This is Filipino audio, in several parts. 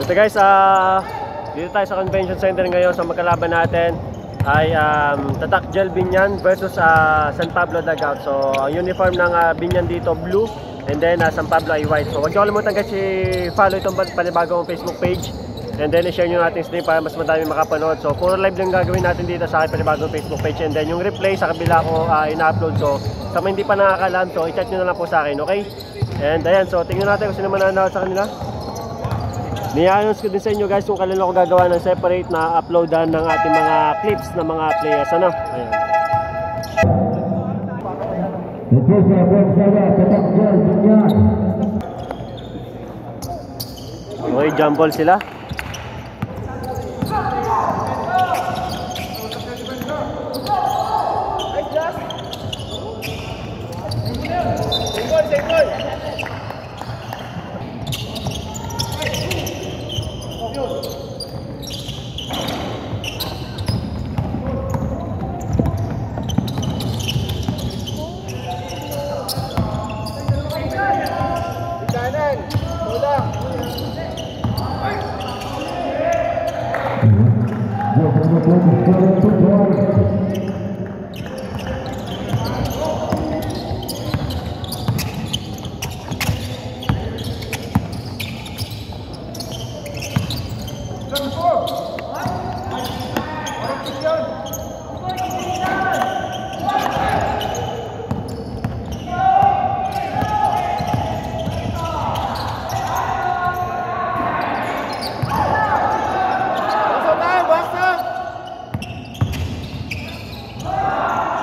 So guys, dito tayo sa convention center ngayon. So magkalaban natin ay Tatak Gel Binyan versus San Pablo Dugout. So ang uniform ng Binyan dito blue, and then San Pablo ay white. So huwag niyo kalimutan guys i-follow itong panibagong Facebook page, and then i-share nyo natin stream para mas madami makapanood. So puro live lang gagawin natin dito sa aking panibagong Facebook page, and then yung replay sa kabila ko ina-upload ko. Sa mga hindi pa nakakalam, so i-chat nyo na lang po sa akin, okay? And ayan, so tingnan natin kung sino mananood sa kanila. Ni-announce ko din sa inyo guys kung kailan ako gagawa ng separate na uploadan ng ating mga clips ng mga players. Ano? Ayan. Okay, jump ball sila.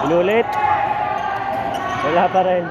Inulit. Wala pa rin.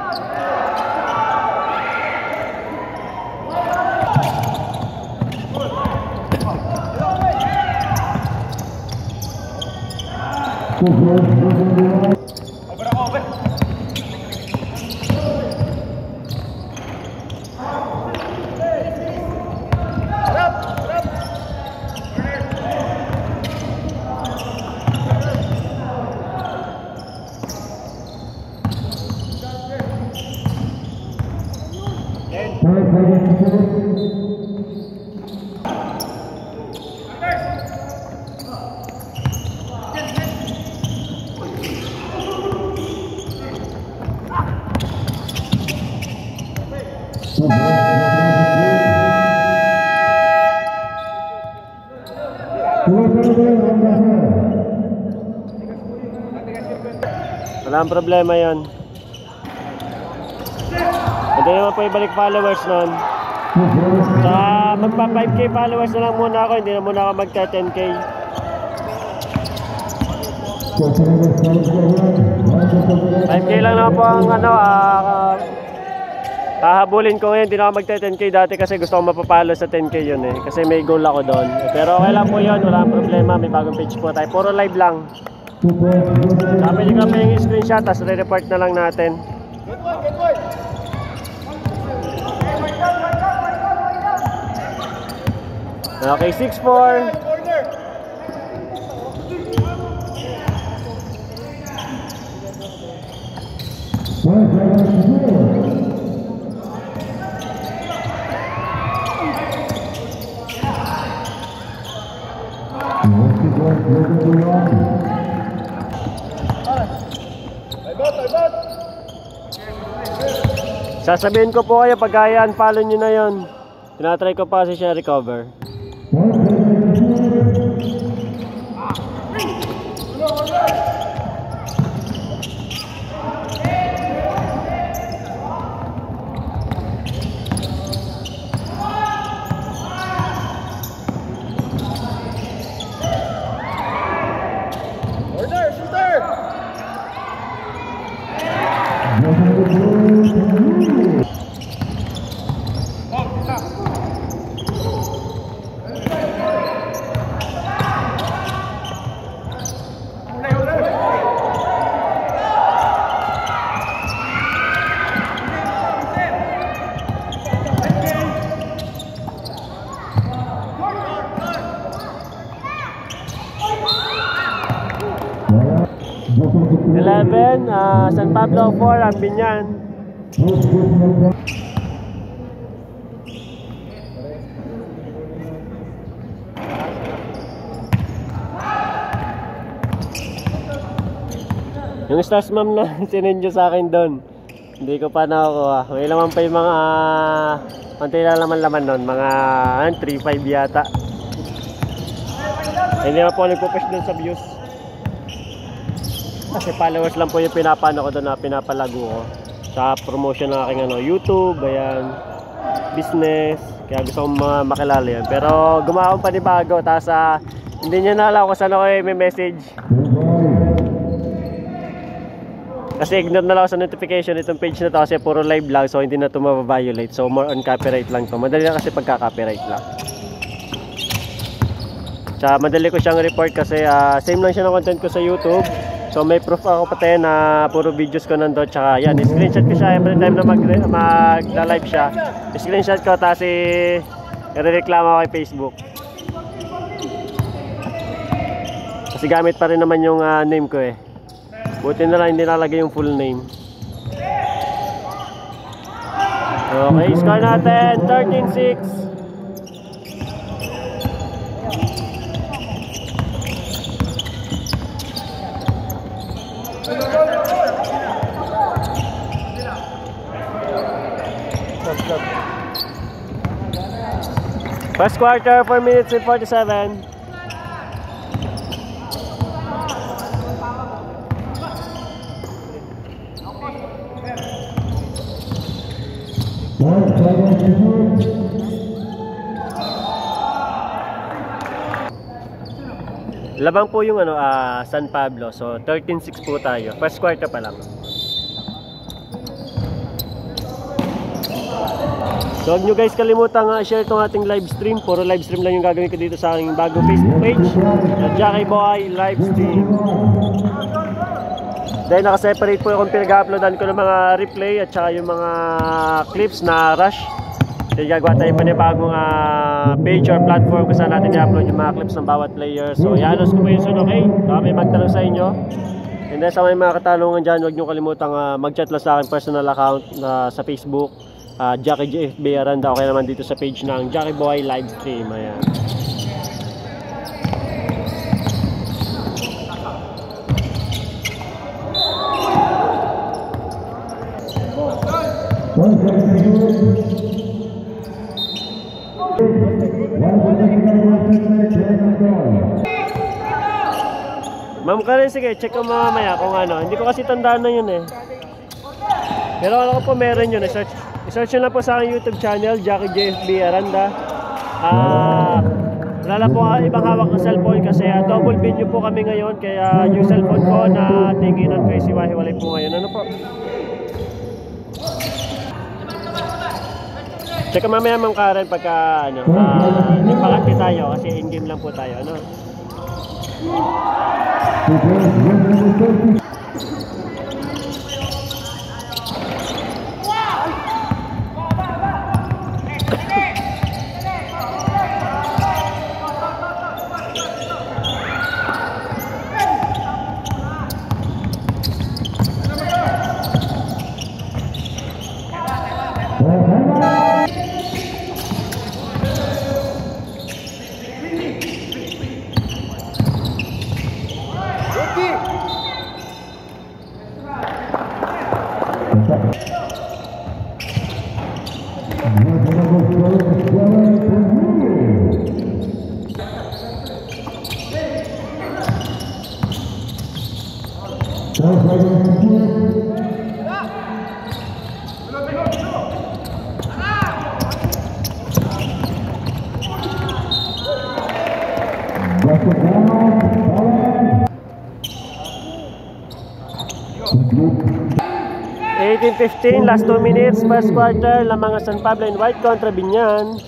Walang problema yon. Hindi naman po ibalik followers nun. Sa magpa 5k followers na lang muna ako, hindi na muna ako magka 10k. $5k lang naman po ang hahabulin ko ngayon. Hindi na ako magka 10k dati kasi gusto ko mapapalo sa 10k yun eh. Kasi may goal ako doon. Pero okay lang po yun, walang problema. May bagong page po tayo. Puro live lang. Sabi nyo kami yung screenshot, tapos re-report na lang natin. Okay, 6-4. Sasabihin ko po kayo pag kaya unfollow nyo na yun. Tinatry ko pa kasi siya recover. San Pablo 4 ang Binyan. Yung stars ma'am na sinend nyo sa akin doon, hindi ko pa nakukuha. May laman pa yung mga konti lang laman nun, mga 3-5 yata. Hindi naman po ako nagpo-push doon sa views. Kasi followers lang po yung pinapano ko doon, na pinapalago ko sa promotion ng aking YouTube, ayan, business. Kaya gusto kong makilala yan. Pero gumawa akong panibago, tapos hindi niya na alam kung saan ako may message. Kasi ignore na lang ako sa notification itong page na to kasi puro live lang, so hindi na ito mababiolate. So more on copyright lang to. Madali lang kasi pagka-copyright lang. Tsaka madali ko siyang report kasi same lang siya ng content ko sa YouTube. So may proof ako pati na puro videos ko nandun. Tsaka yan, screenshot ko siya every time na mag-live siya. Screenshot ko tapos i-reklamo ako kay Facebook. Kasi gamit pa rin naman yung name ko eh. Buti na lang hindi nalagay yung full name. Okay, score natin 13-6. First quarter, 4 minutes and 47. Labang po yung San Pablo. So 13-6 po tayo. First quarter pa lang. So huwag nyo guys kalimutan share itong ating live stream. Puro live stream lang yung gagawin ko dito sa aking bagong Facebook page, Jackie Boy Live Stream. Dahil nakaseparate po yung pinag-uploadan ko ng mga replay at saka yung mga clips na rush. Dahil gagawa tayo pa ng bagong page or platform kung saan natin i-upload yung mga clips ng bawat player. So i-announce ko po yun soon, okay? Baka may magtanong sa inyo. And then sa mga katanungan dyan, huwag nyo kalimutan mag-chat lang sa aking personal account sa Facebook, Jackie JFB Aranda, okay naman dito sa page ng Jackie Boy Live Stream. Ayan. Ma'am Karen, sige, check ko mamaya kung hindi ko kasi tandaan na yun eh. Pero alam ko po meron yun. I-search nyo lang po sa aking YouTube channel, Jackie JFB Aranda. Wala po ibang hawak ng cellphone kasi double video po kami ngayon. Kaya yung cellphone ko na tinginan ko si Wahiwalay po ngayon. Ano po? Check ko mamaya Ma'am Karen pagka nagpakati tayo kasi in-game lang po tayo. Ano? .15, last 2 minutes, first quarter, Lamang San Pablo in white kontra Binyan.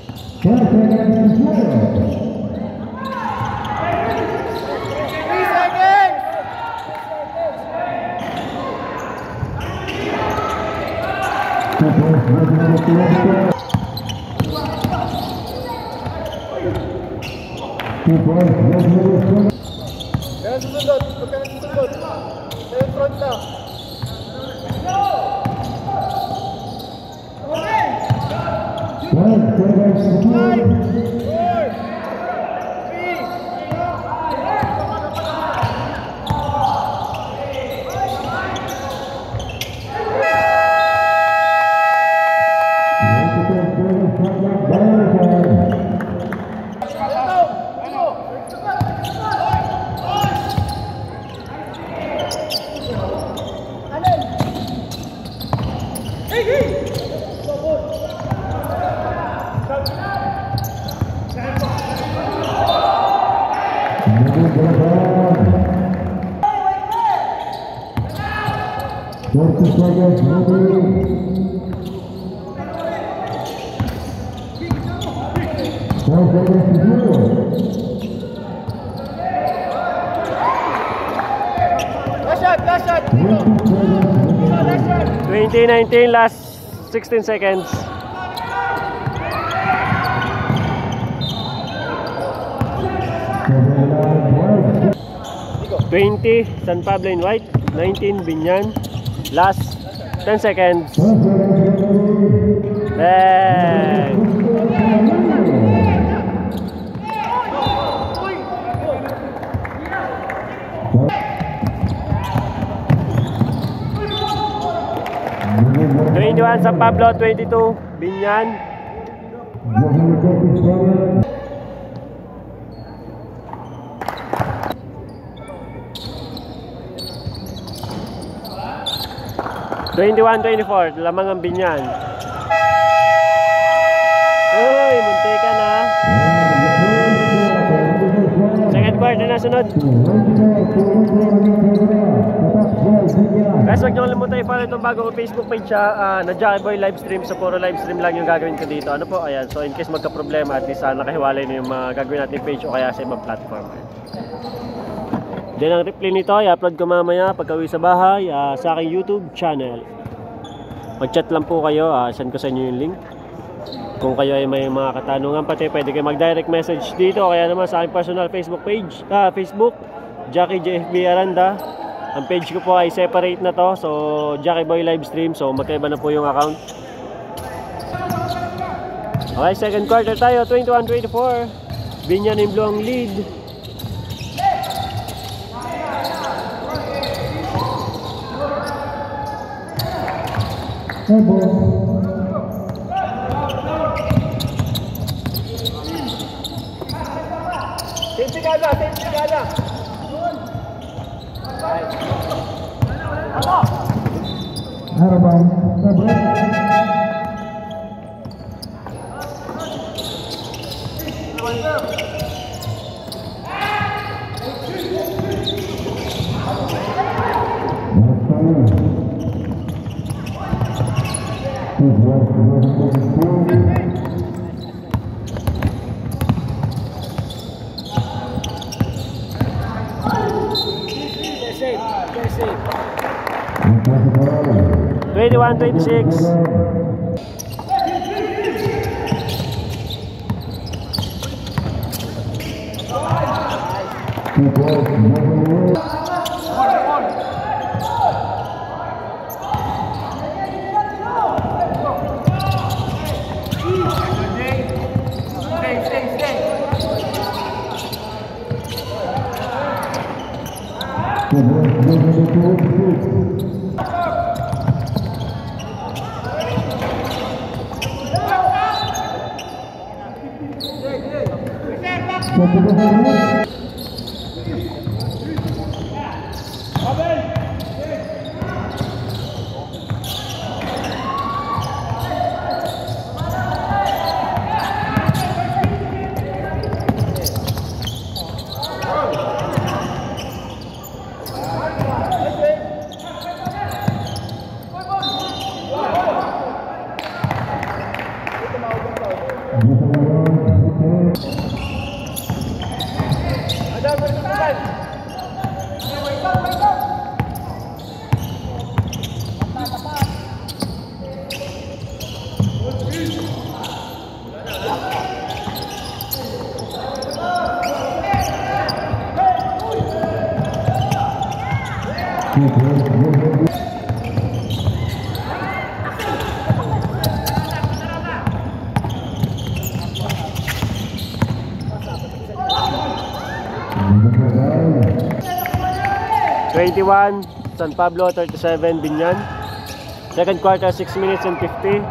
Kaya susundot, pagka nagsusundot, sa front na. Last shot, Tito. Last shot. 2019, last 16 seconds. $20 San Pablo in white, 19 Binyan, last 10 seconds. Bang! $21 San Pablo, 22 Binyan. $21-24, lamang ang Binyan. Uy, munti ka na. Second quarter na sunod. Guys, huwag nyo kalimutan i-follow itong bagong Facebook page na Jackie Boy Livestream. So puro livestream lang yung gagawin ko dito. Ano po, ayan. So in case magka-problema, at least nakahiwalay na yung mga gagawin natin page o kaya sa ibang platform. Then ang replay nito, i-upload ko mamaya pagka uwi sa bahay sa aking YouTube channel. Mag-chat lang po kayo, send ko sa inyo yung link. Kung kayo ay may mga katanungan pati, pwede kayo mag-direct message dito. Kaya naman sa aking personal Facebook page, Facebook, Jackie JFB Aranda. Ang page ko po ay separate na to. So, Jackie Boy Livestream. So, magkaiba na po yung account. Okay, second quarter tayo. 21-24. Binyan in blue ang lead. Safety gala, safety gala. Harapan, sabar. Safe, safe. 21-26. San Pablo 37 Binyan. Second quarter 6 minutes and 50.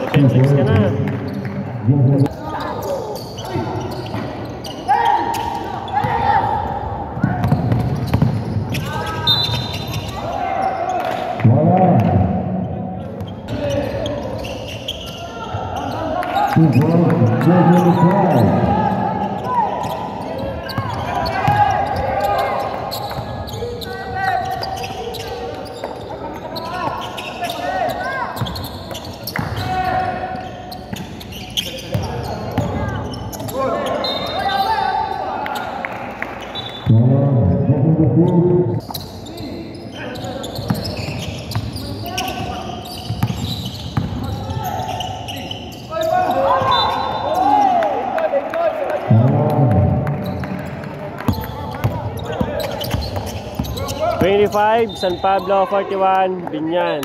Okay, 6 ka na. 25, San Pablo, 41, Binyan.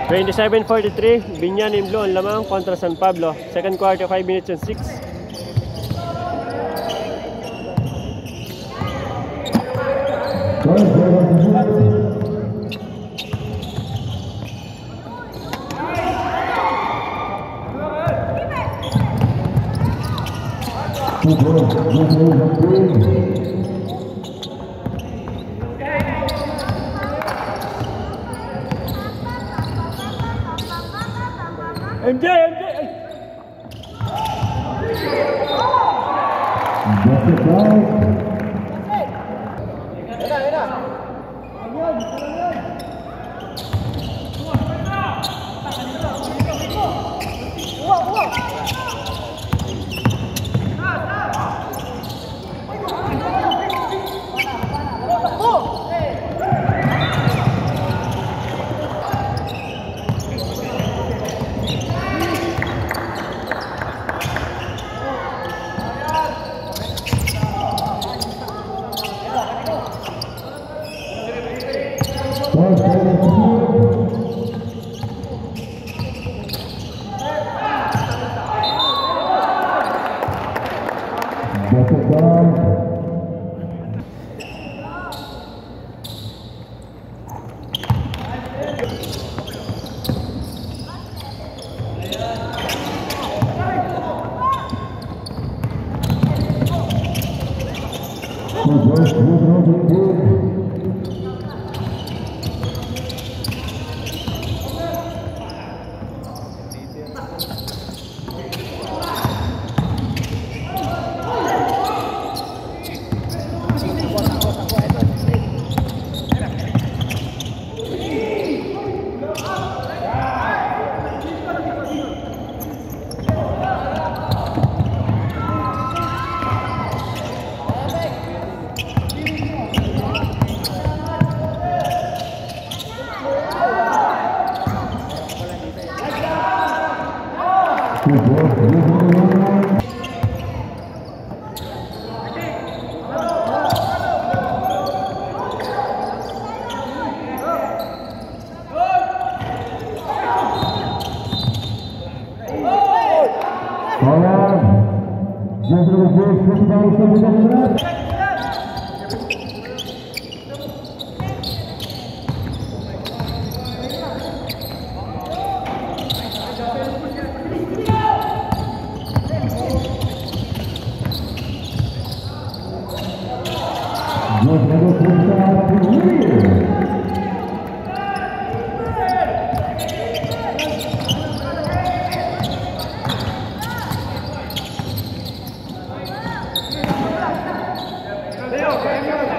Twenty-seven, 43, Binyan in blue ang lamang kontra San Pablo. Second quarter, 5 minutes and 6. MJ!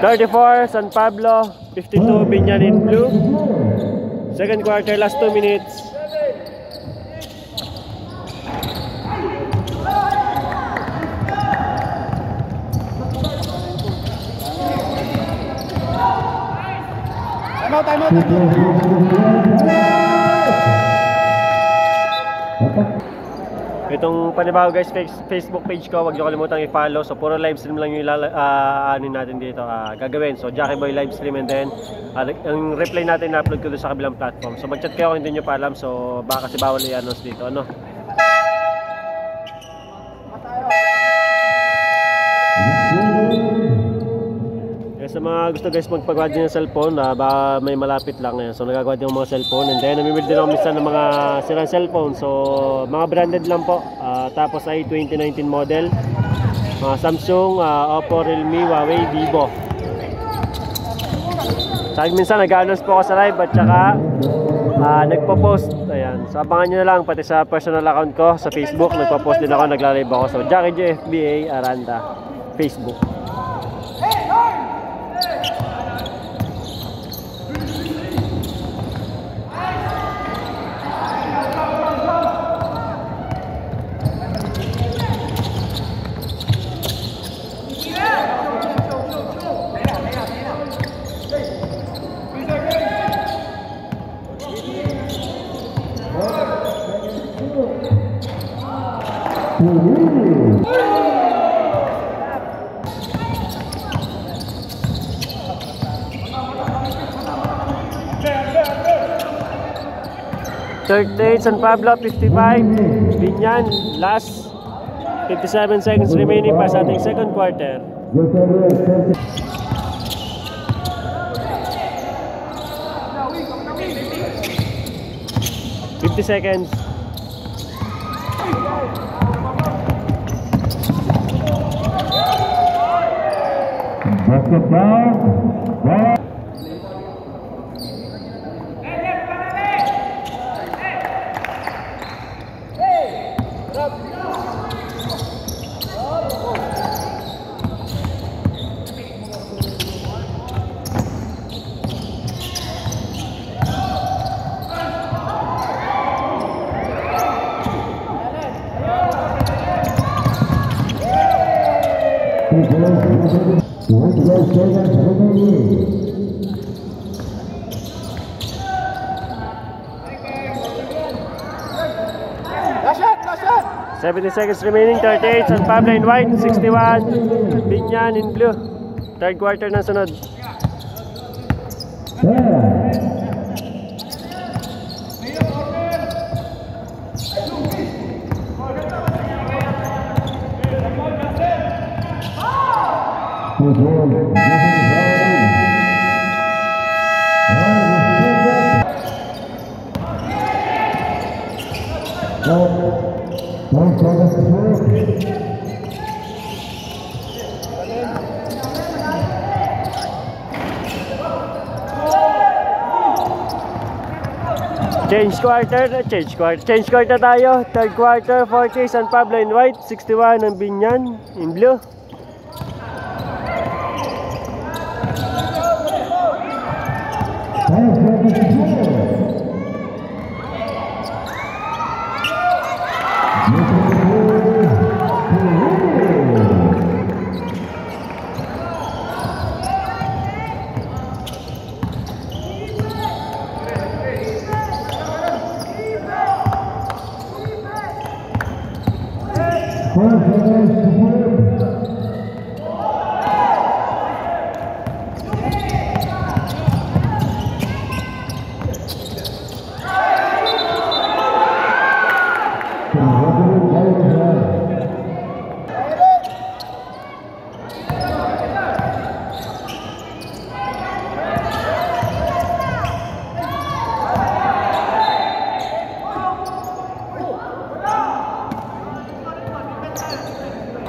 .34 San Pablo, 52 Binyan in blue. Second quarter, last 2 minutes. Time out. Itong panibago guys, Facebook page ko, huwag nyo kalimutang i-follow. So puro live stream lang yung ano natin dito gagawin. So Jackie Boy live stream, and then ang replay natin na-upload ko doon sa kabilang platform. So mag-chat kayo kung hindi nyo pa alam. So baka kasi bawal i-announce dito, ano. sa mga gusto guys magpagawa din ng cellphone, baka may malapit lang ngayon. So nagagawa din ng mga cellphone, and then namimili din ako minsan ng mga sirang cellphone. So mga branded lang po. Tapos ay 2019 model. Mga Samsung, Oppo, Realme, Huawei, Vivo. Sa minsan nag-announce po ako sa live at saka nagpo-post. Ayan. So abangan nyo na lang pati sa personal account ko sa Facebook. Nagpo-post din ako, nagla-live ako. So Jackie J FBA Aranda Facebook. Third day, San Pablo, 55. Binyan, last 57 seconds remaining pa sa ating second quarter. 50 seconds. Basketball. Last shot, last shot. 70 seconds remaining, 38, San Pablo in white, 61, Binyan in blue. Third quarter na sunod. Change quarter tayo. Third quarter, 40, San Pablo in white, 61 ang Binyan in blue.